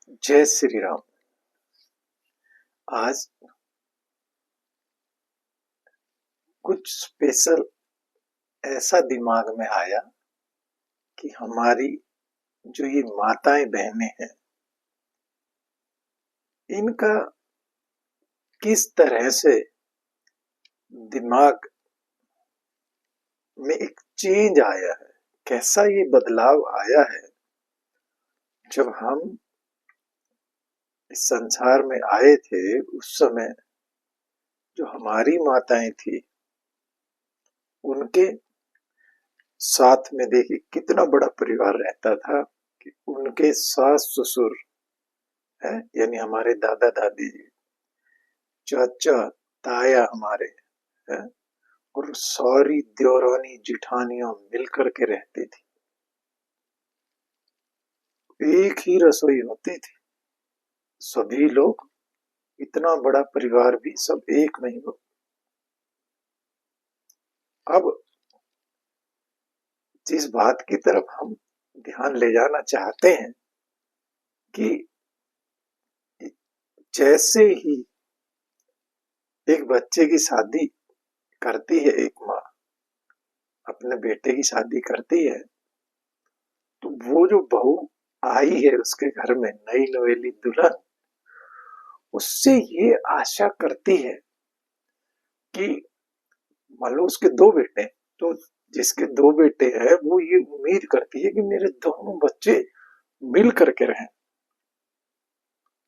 जय श्री राम। आज कुछ स्पेशल ऐसा दिमाग में आया कि हमारी जो ये माताएं बहनें हैं, इनका किस तरह से दिमाग में एक चेंज आया है, कैसा ये बदलाव आया है। जब हम इस संसार में आए थे उस समय जो हमारी माताएं थी, उनके साथ में देखिए कितना बड़ा परिवार रहता था कि उनके सास ससुर है, यानी हमारे दादा दादी, चाचा ताया हमारे है, और सारी देवरानी जिठानियां मिलकर के रहती थी। एक ही रसोई होती थी, सभी लोग, इतना बड़ा परिवार भी सब एक नहीं हो। अब जिस बात की तरफ हम ध्यान ले जाना चाहते हैं कि जैसे ही एक बच्चे की शादी करती है, एक माँ अपने बेटे की शादी करती है, तो वो जो बहू आई है उसके घर में, नई नवेली दुल्हन, उससे ये आशा करती है कि मान लो उसके दो बेटे हैं, तो जिसके दो बेटे हैं वो ये उम्मीद करती है कि मेरे दोनों बच्चे मिल करके रहें।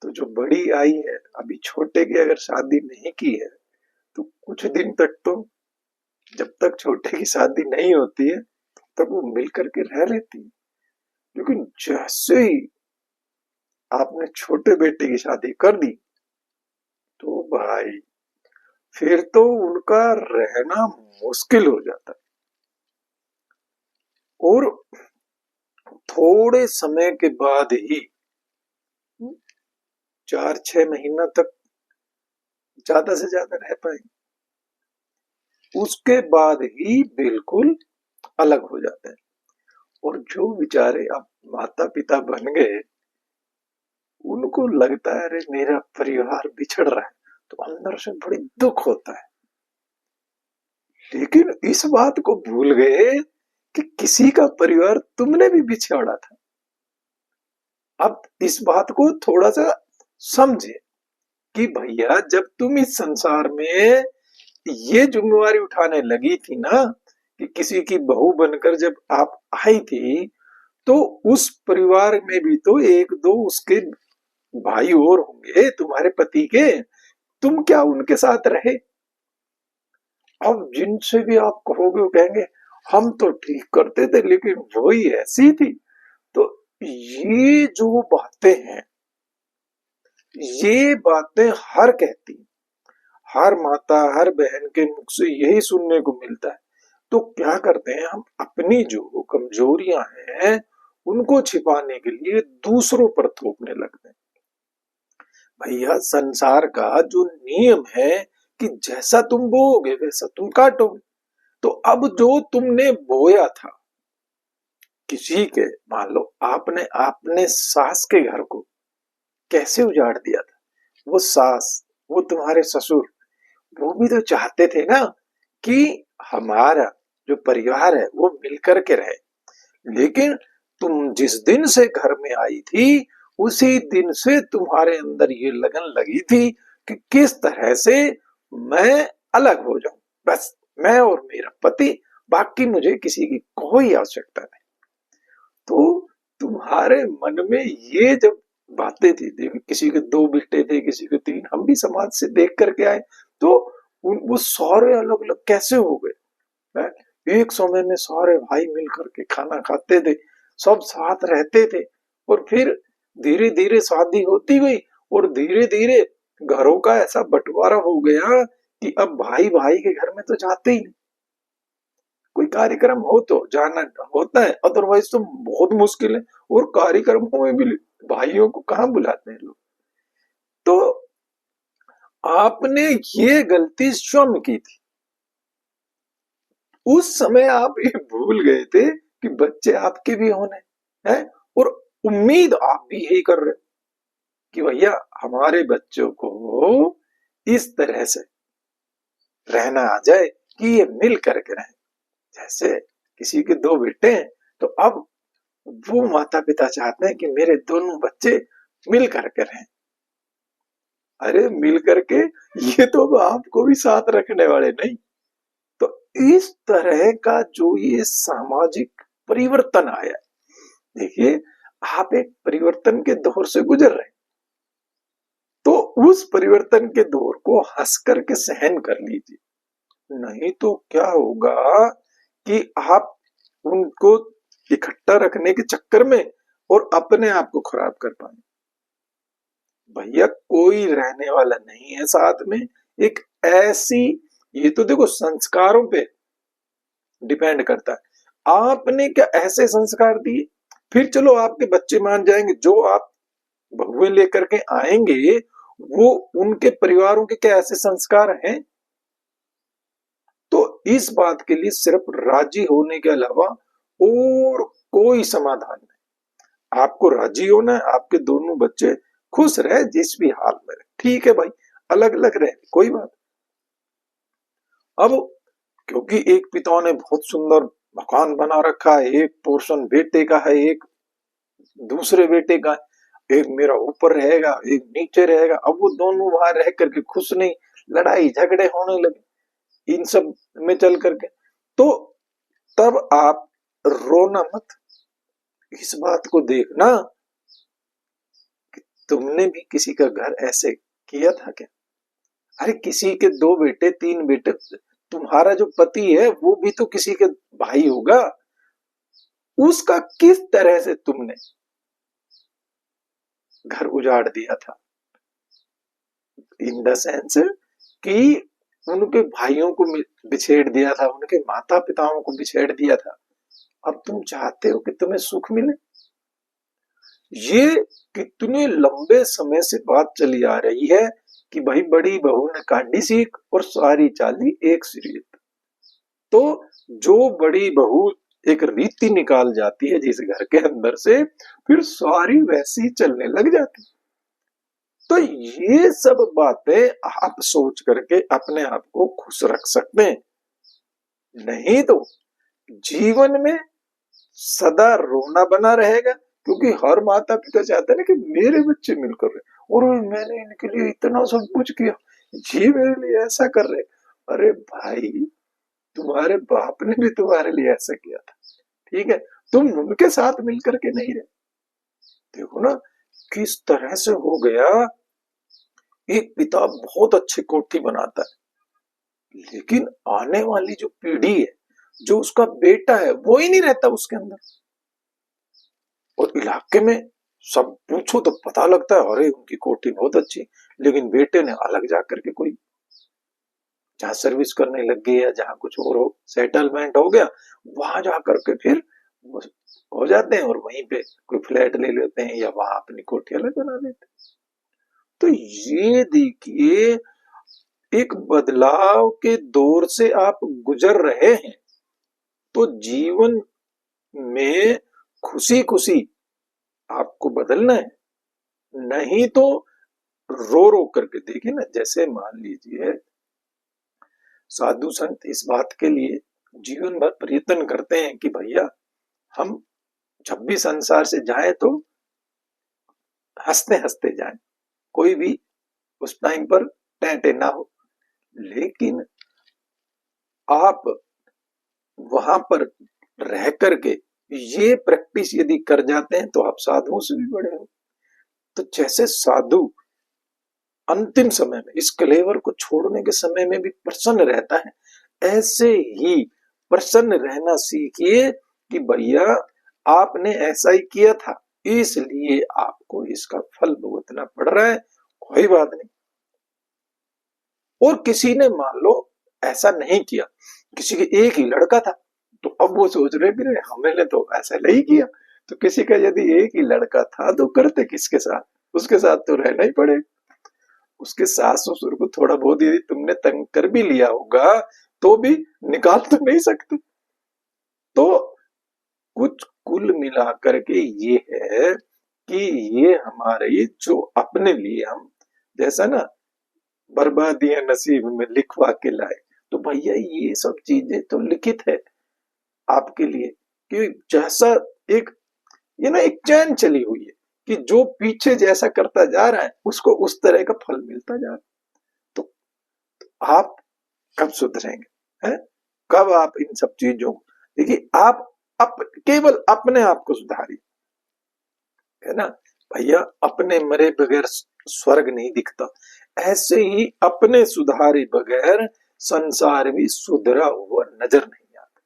तो जो बड़ी आई है, अभी छोटे की अगर शादी नहीं की है तो कुछ दिन तक तो, जब तक छोटे की शादी नहीं होती है तब तक वो मिल करके रह लेती है। लेकिन जैसे ही आपने छोटे बेटे की शादी कर दी तो भाई फिर तो उनका रहना मुश्किल हो जाता है। और थोड़े समय के बाद ही 4-6 महीना तक ज्यादा से ज्यादा रह पाएंगे, उसके बाद ही बिल्कुल अलग हो जाते हैं। और जो बेचारे अब माता पिता बन गए, उनको लगता है अरे मेरा परिवार बिछड़ रहा है, तो अंदर से बड़ी दुख होता है। लेकिन इस बात को भूल गए कि किसी का परिवार तुमने भी बिछाड़ा था। अब इस बात को थोड़ा सा समझे कि भैया जब तुम इस संसार में ये जिम्मेवारी उठाने लगी थी ना, कि किसी की बहू बनकर जब आप आई थी, तो उस परिवार में भी तो एक दो उसके भाई और होंगे तुम्हारे पति के, तुम क्या उनके साथ रहे? अब जिनसे भी आप कहोगे वो कहेंगे हम तो ठीक करते थे लेकिन वो ही ऐसी थी। तो ये जो बातें हैं, ये बातें हर कहती, हर माता हर बहन के मुख से यही सुनने को मिलता है। तो क्या करते हैं हम, अपनी जो कमजोरियां हैं उनको छिपाने के लिए दूसरों पर थोपने लगते हैं। भैया संसार का जो नियम है कि जैसा तुम बोओगे वैसा तुम काटोगे। तो अब जो तुमने बोया था किसी के, मान लो आपने आपने सास के घर को कैसे उजाड़ दिया था, वो सास, वो तुम्हारे ससुर, वो भी तो चाहते थे ना कि हमारा जो परिवार है वो मिलकर के रहे। लेकिन तुम जिस दिन से घर में आई थी उसी दिन से तुम्हारे अंदर ये लगन लगी थी कि किस तरह से मैं अलग हो जाऊं, बस मैं और मेरा पति, बाकी मुझे किसी की कोई आवश्यकता नहीं। तो तुम्हारे मन में ये जब बातें थी, देखो किसी के दो बेटे थे, किसी के तीन, हम भी समाज से देख करके आए, तो वो सारे अलग अलग कैसे हो गए हैं? एक समय में सारे भाई मिल करके खाना खाते थे, सब साथ रहते थे, और फिर धीरे धीरे शादी होती गई, और धीरे धीरे घरों का ऐसा बंटवारा हो गया कि अब भाई भाई के घर में तो जाते ही नहीं। कोई कार्यक्रम हो तो जाना होता है, अदरवाइज तो बहुत मुश्किल है। और कार्यक्रमों में भी भाइयों को कहाँ बुलाते हैं लोग। तो आपने ये गलती स्वयं की थी, उस समय आप ये भूल गए थे कि बच्चे आपके भी होने हैं, और उम्मीद आप भी यही कर रहे। कि भैया हमारे बच्चों को इस तरह से रहना आ जाए कि ये मिल करके रहें। जैसे किसी के दो बेटे हैं तो अब वो माता पिता चाहते हैं कि मेरे दोनों बच्चे मिल करके रहें। अरे मिल करके, ये तो अब आपको भी साथ रखने वाले नहीं। तो इस तरह का जो ये सामाजिक परिवर्तन आया, देखिए आप एक परिवर्तन के दौर से गुजर रहे हैं, तो उस परिवर्तन के दौर को हंस करके सहन कर लीजिए। नहीं तो क्या होगा कि आप उनको इकट्ठा रखने के चक्कर में और अपने आप को खराब कर पाए। भैया कोई रहने वाला नहीं है साथ में। एक ऐसी, ये तो देखो संस्कारों पे डिपेंड करता है। आपने क्या ऐसे संस्कार दिए, फिर चलो आपके बच्चे मान जाएंगे, जो आप बहुएं लेकर के आएंगे वो उनके परिवारों के क्या ऐसे संस्कार हैं। तो इस बात के लिए सिर्फ राजी होने के अलावा और कोई समाधान नहीं। आपको राजी होना है, आपके दोनों बच्चे खुश रहे जिस भी हाल में रहे, ठीक है भाई, अलग अलग रहे, कोई बात। अब क्योंकि एक पिता ने बहुत सुंदर मकान बना रखा है, एक पोर्शन बेटे का है, एक दूसरे बेटे का, एक मेरा ऊपर रहेगा एक नीचे रहेगा, अब वो दोनों वहां रह करके खुश नहीं, लड़ाई झगड़े होने लगे इन सब में चल करके। तो तब आप रोना मत, इस बात को देखना कि तुमने भी किसी का घर ऐसे किया था क्या। अरे किसी के दो बेटे तीन बेटे, तुम्हारा जो पति है वो भी तो किसी के भाई होगा, उसका किस तरह से तुमने घर उजाड़ दिया था। इन द सेंस कि उनके भाइयों को बिछेड़ दिया था, उनके माता पिताओं को बिछेड़ दिया था। अब तुम चाहते हो कि तुम्हें सुख मिले। ये कितने लंबे समय से बात चली आ रही है कि भाई बड़ी बहू ने काटी सीख और सारी चाली एक सिर। तो जो बड़ी बहू एक रीति निकाल जाती है जिस घर के अंदर से, फिर सारी वैसी चलने लग जाती। तो ये सब बातें आप सोच करके अपने आप को खुश रख सकते हैं। नहीं तो जीवन में सदा रोना बना रहेगा, क्योंकि हर माता पिता चाहते हैं ना कि मेरे बच्चे मिलकर रहे, और मैंने इनके लिए इतना सब कुछ किया, ये मेरे लिए ऐसा कर रहे। अरे भाई तुम्हारे बाप ने भी तुम्हारे लिए ऐसा किया था, ठीक है, तुम उनके साथ मिलकर के नहीं रहे। देखो ना किस तरह से हो गया। एक पिता बहुत अच्छी कोठी बनाता है, लेकिन आने वाली जो पीढ़ी है, जो उसका बेटा है, वो ही नहीं रहता उसके अंदर। और इलाके में सब पूछो तो पता लगता है अरे उनकी कोठी बहुत अच्छी, लेकिन बेटे ने अलग जाकर के कोई जहां सर्विस करने लग गई या जहां कुछ और हो, सेटलमेंट हो गया, वहां जाकर के फिर हो जाते हैं और वहीं पे कोई फ्लैट ले लेते हैं या वहां अपनी कोठी अलग बना लेते हैं। तो ये देखिए एक बदलाव के दौर से आप गुजर रहे हैं, तो जीवन में खुशी खुशी आपको बदलना है। नहीं तो रो रो करके, देखिए ना, जैसे मान लीजिए साधु संत इस बात के लिए जीवन भर प्रयत्न करते हैं कि भैया हम जब भी संसार से जाए तो हंसते हंसते जाए, कोई भी उस टाइम पर टेंटे ना हो। लेकिन आप वहां पर रह करके ये प्रैक्टिस यदि कर जाते हैं तो आप साधुओं से भी बड़े हो। तो जैसे साधु अंतिम समय में इस कलेवर को छोड़ने के समय में भी प्रसन्न रहता है, ऐसे ही प्रसन्न रहना सीखिए कि भैया आपने ऐसा ही किया था, इसलिए आपको इसका फल भुगतना पड़ रहा है, कोई बात नहीं। और किसी ने मान लो ऐसा नहीं किया, किसी के एक ही लड़का था, तो अब वो सोच रहे भी हमने तो ऐसा नहीं किया। तो किसी का यदि एक ही लड़का था तो करते किसके साथ, उसके साथ तो रहना ही पड़ेगा। उसके सास ससुर को थोड़ा बहुत यदि तुमने तंग कर भी लिया होगा तो भी निकाल तो नहीं सकते। तो कुछ कुल मिलाकर के ये है कि ये हमारे जो अपने लिए हम जैसा ना बर्बादियां नसीब में लिखवा के लाए, तो भैया ये सब चीजें तो लिखित है आपके लिए कि जैसा एक ये ना एक चैन चली हुई है कि जो पीछे जैसा करता जा रहा है उसको उस तरह का फल मिलता जा रहा है। तो आप कब सुधरेंगे हैं? कब आप इन सब चीजों देखिए आप केवल अपने आप को सुधारिए, है ना भैया। अपने मरे बगैर स्वर्ग नहीं दिखता, ऐसे ही अपने सुधारे बगैर संसार भी सुधरा हुआ नजर नहीं आता।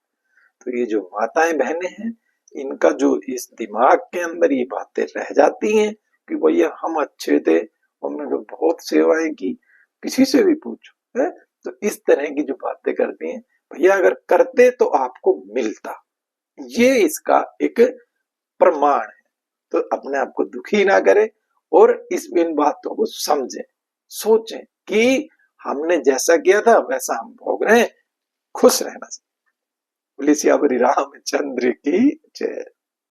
तो ये जो माताएं बहनें हैं, इनका जो इस दिमाग के अंदर ये बातें रह जाती हैं कि भैया हम अच्छे थे, हमने तो बहुत सेवाएं की, किसी से भी पूछो है, तो इस तरह की जो बातें करती हैं भैया, अगर करते तो आपको मिलता, ये इसका एक प्रमाण है। तो अपने आप को दुखी ना करें और इन बातों को समझें, सोचें कि हमने जैसा किया था वैसा हम भोग रहे हैं, खुश रहना चाहिए। पुलिस रामचंद्र की जय।